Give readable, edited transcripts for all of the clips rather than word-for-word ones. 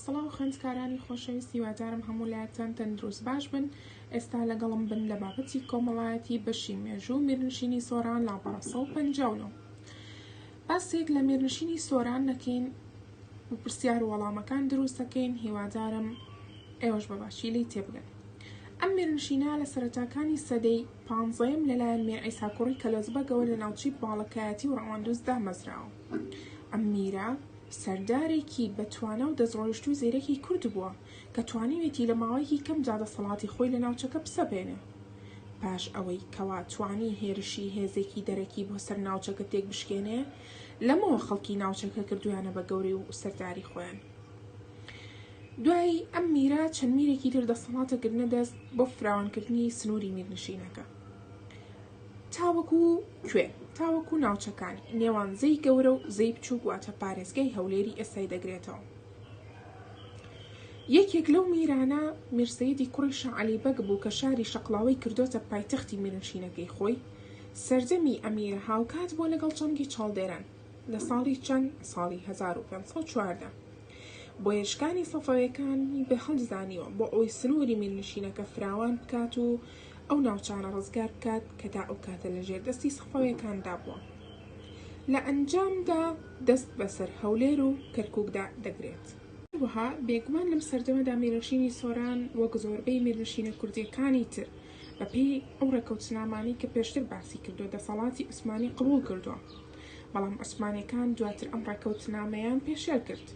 سڵاو خوێندکارانی خۆشەویستی، واتارم هەموو لایەکتان تەندروست باش بن. ئێستا لەگەڵم بن لە بابەتی کۆمەڵایەتی بەشی مێژوو و میرنشینی سۆران لاپەڕە 159. باسێک لە میرنشینی سۆران دەکەین و پرسیار و وەڵامەکان دروست دەکەین. هیوادارم ئێوەش بەباشی لێی تێبگەن. ئەم میرنشینە لە سەرەتاکانی سەدەی 15م لەلایەن میر عیسا کوڕی کەلەزبەگەوە لە ناوچەی باڵەکایەتی و ڕەواندووس دامەزراوە. ئەم میرە سەردارێکی بەتوانە و دەستڕۆیشتوو زیرەکی کورد بووە کە توانیوێتی لە ماوەیەکی کەمجا دەسەڵاتی خۆی لە ناوچەکە بسەپێنێ. پاش ئەوەی کەوا توانی هێرشی هێزێکی دەرەکی بۆ سەر ناوچەکە تێک بشکێنێ، لەمەوە خەڵکی ناوچەکە کردویانە بە گەوری و سەرداری خۆیان. دوای ئەم میرە چەند میرێکی تر دەسەڵاتە گرنە دەست بۆ فراوانکردنی سنووری میرنشینەکە. تاوەکو ناوچەکانی نێوان زەی گەورە و زەی بچووک واتە پارێزگای هەولێری ئێستای دەگرێتەوە. یەکێک لەو میرانە میرسەیدی کوڕی شا عەلیبەگ بوو کە شاری شەقڵاوەی کردوتە پایتەختی میرنشینەکەی خۆی. سەردەمی ئەمیرە هاوکات بۆ لەگەڵ چەمکی چاڵدێران لە ساڵی 1514 بۆ هێرشکانی سەفەویەکانی بە هەڵبزانیوە بۆ ئەوەی سنووری میرنشینەکە فراوان بکات و ئەو ناوچانە ڕزگار بکات کە تا ئەو کاتە لە ژێردەستی سەفەویەکاندا بووە. لە ئەنجامدا دەست بەسەر هەولێر و کەرکووکدا دەگرێت. وەها بێگومان لەم سەردەمەدا میرنشینی سۆران وەک زۆربەی میرنشینە کوردیەکانی تر بەپێی ئەو ڕێکەوتنامانی کە پێشتر باسی کردووە دەسەڵاتی عوسمانی قبوڵ کردووە، بەڵام عوسمانیەکان دواتر ئەم ڕێکەوتنامەیان پێشێل کرد.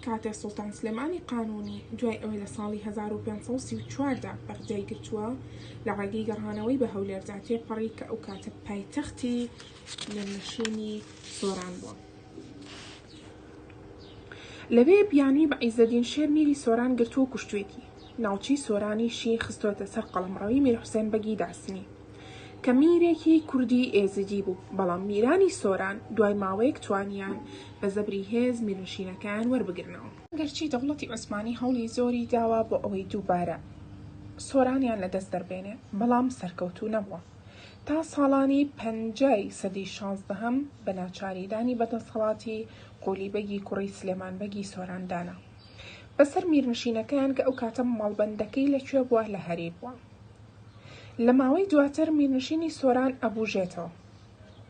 کاتێ سوڵتان سلێمانی قانونی دوای ئەوەی لە ساڵی 1534دا بەغدای گرتووە، لە ڕێگەی گەڕانەوەی بە هەولێردا تێپەڕی کە ئەو کاتە پایتەختی میرنشینی سۆران بووە. لەوێ بیانی بە عیزەدین شێر میری سۆران گرتووە و کوشتوێتی. ناوچی سۆرانیشی خستۆتە سەر قەڵەمڕەوی میر حوسێن بەگی داسنی کە میرێکی کوردی ئێزدی بوو، بەڵام میرانی سۆران دوای ماوەیەک توانیان بە زەبری هێز میرنشینەکان وەربگرنەوە. گەرچی دەوڵەتی عوسمانی هەوڵی زۆری داوە بۆ ئەوەی دووبارە سۆرانیان لەدەست دەربێنێ، بەڵام سەرکەوتوو نەبووە. تا ساڵانی 50ی سەدی 16م بە ناچاریدانی بەدەسەڵاتی قۆلیبەگی کوڕی سلێمان بەگی سۆراندانا بەسەر میرنشینەکەیان کە ئەو کاتە ماڵبەندەکەی لەکوێ بووە؟ لە هەریر بووە. لە ماوەی دواتر میرنشینی سۆران ئەبوژێتەوە.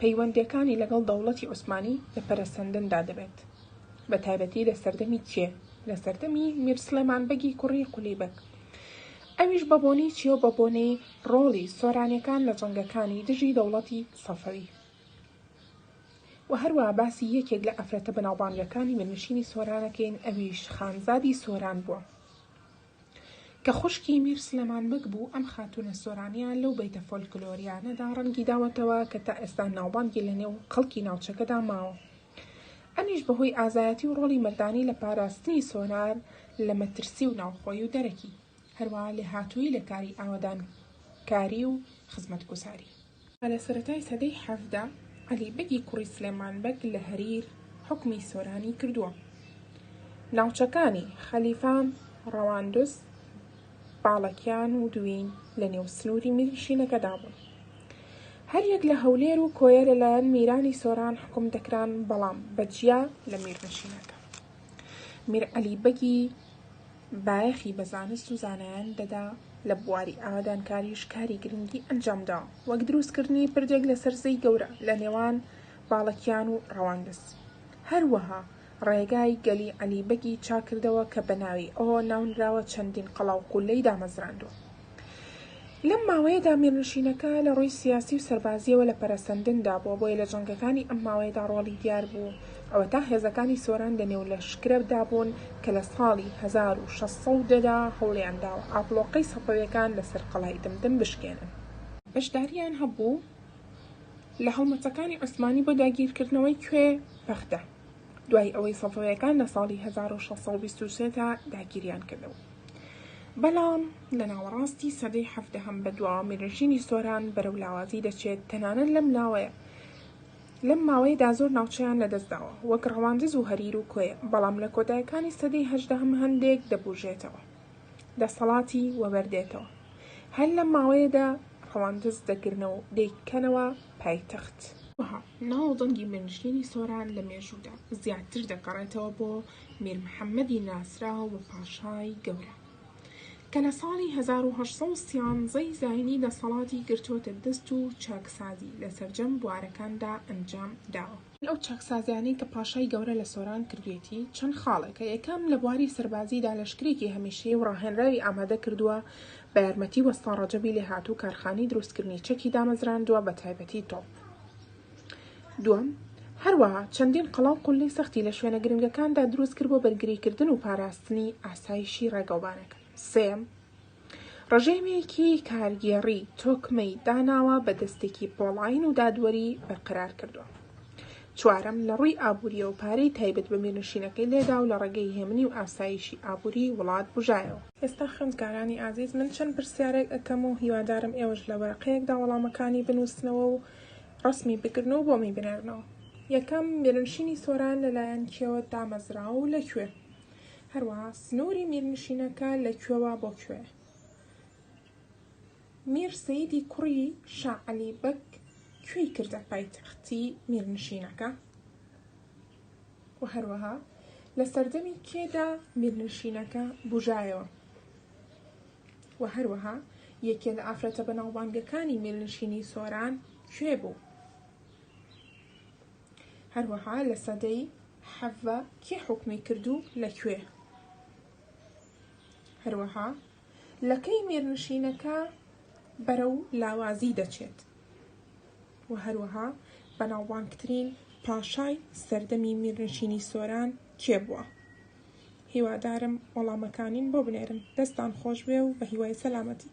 پەیوەندیەکانی لەگەڵ دەوڵەتی عوسمانی لە پەرەسەندندا دەبێت، بە تایبەتی لە سەردەمی لە سەردەمی میر سلێمان بەگی کوڕی قولیبەگ. ئەویش بە بۆنەی چیە؟ بە بۆنەی ڕۆڵی سۆرانیەکان لە جەنگەکانی دژی دەوڵەتی سەفەوی. و هەروەها باسی یەکێک لە ئەفرەتە بەناوبانگەکانی میرنشینی سۆرانەکەین، ئەویش خانزادی سۆران بووە کە خوشکی میر سلێمان بەگ بوو. ئەم خاتونە سۆرانیان لەو بەیتە فۆلکلۆریانەدا ڕەنگی داوەتەوە کە تا ئێستا ناوبانگی لە نێو خەڵکی ناوچەکەدا ماوە. ئەمیش بەهۆی ئازایەتی و ڕۆڵی مەردانی لە پاراستنی سۆران لە مەترسی و ناوخۆی و دەرەکی، هەروەها لێهاتووی لە کاری ئاوەدانکاری و خزمەتگوزاری. لە سەرەتای سەدەی 17 عەلیبەگی کوڕی سلێمان بەگ لە هەریر حکمی سۆرانی کردووە. ناوچەکانی خەلیفان، ڕەواندوس، باڵەکیان و دوین لە نێو سنووری میرنشینەکەدا بوون. هەر یەک لە هەولێر و کۆیە لەلایەن میرانی سۆران حکم دەکران، بەڵام بەجیا لە میرنشینەکە. میر عەلیبەگی بایەخی بە زانست و زانایان دەدا، لە بواری ئاوادانکاریش کاری گرنگی ئەنجامدا، وەک دروستکردنی پردێک لەسەر زەی گەورە لە نێوان باڵەکیان و ڕەواندس. هەروەها ڕێگای گەلی عەلیبەگی چاکردەوە کە بە ناوی ئەوە ناونراوە چەندین قەڵا و قولەی دامەزراندووە. لەم ماوەیەدا میرنشینەکە لە ڕووی سیاسی و سەربازیەوە لە پەرەسەندندا بووە، بۆیە لە جەنگەکانی ئەم ماوەیەدا ڕۆڵی دیار بوو، ئەوە تا هێزەکانی سۆران لە نێو لەشکرەدا بوون کە لە ساڵی 1610دا هەوڵیانداوە ئاپڵۆقەی سەفەویەکان لەسەر قەڵای دمدم بشکێنن. بەشداریان هەبوو لە هەڵمەتەکانی عوسمانی بۆ داگیرکردنەوەی بەغدە، دوای ئەوەی سەفەویەکان لە ساڵی 1623دا داگیریان کردەوە. بەڵام لە ناوەڕاستی سەدەی 17 بەدواوە میرنشینی سۆران بەرەو لاوازی دەچێت. تەنانەت لەم ماوەیەدا زۆر ناوچەیان لەدەستداوە، وەک ڕەواندز و هەریر و کۆیە، بەڵام لە کۆتاییەکانی سەدەی 18 هەندێک دەبوژێتەوە، دەسەڵاتی وەبەردێتەوە. هەر لەم ماوەیەدا ڕەواندز دەگرنەوە دەیکەنەوە پایتەخت. وها ناو دەنگی مێرنشینی سۆران لە مێژوودا زیاتر دەگەڕێتەوە بۆ میر محەممەدی ناسراو و پاشای گەورە کە لە ساڵی 1813 زاینی دەسەڵاتی گرتوۆتە دەست و چاکسازی لە سەرجەم بوارەکاندا ئەنجام داوە. ئەو چاکسازیانەی کە پاشای گەورە لە سۆران کردوێتی چەند خاڵێکە یەکەم لە بواری سەربازیدا لەشکرێکی هەمیشەیی و ڕاهێنراوی ئامادە کردووە بە یارمەتی وەستان ڕەجەبی لێ هاتوو کارخانەی دروستکردنی چەکی دامەزراندووە بە تایبەتی تۆپ. دووەم هەروەها چەندین قەڵاو قوڵی سەختی لە شوێنە گرنگەکاندا دروست کرد بۆ بەرگریکردن و پاراستنی ئاسایشی ڕێگەوبانەکە. سێم ڕژێمێکی کارگێڕی تۆکمەی داناوە بە دەستێکی پۆڵاین و دادوەری بەرقرار کردووە. چوارەم لە ڕووی ئابووریە و پارەی تایبەت بە میرنشینەکەی لێدا و لە ڕێگەی هێمنی و ئاسایشی ئابووری وڵات بژایەوە. ئێستا خوێندکارانی ئازیز من چەند پرسیارێک ئەەکەم و هیوادارم ئێوەش لە وەرەقەیەکدا وەڵامەکانی بنووسنەوە و ڕسمی بکردنەوە بۆمی بنێرنەوە. یەکەم میرنشینی سۆران لەلایەن کێوە دامەزراوە و لەکوێ؟ هەروەها سنووری میرنشینەکە لەکوێوە بۆ کوێ؟ میر سەیدی کوڕی شاع عەلی بەگ کوێی کردە پایتەختی میرنشینەکە؟ و هەروەها لە سەردەمی کێدا میرنشینەکە بژایەوە؟ و هەروەها یەکێ لە ئافرەتە بەناوبانگەکانی میرنشینی سۆران کوێ بوو؟ هەروەها لە سەدەی حەڤە کێ حوکمی کردو لەکوێ؟ هەروەها لەکەی میرنشینەکە بەرەو لاوازی دەچێت؟ و هەروەها بەناوبانگترین پاشای سەردەمی میرنشینی سۆران کێ بووە؟ هیوادارم وەڵامەکانین بۆ بنێرن. دەستان خۆش بێ و بە هیوای سەلامەتی.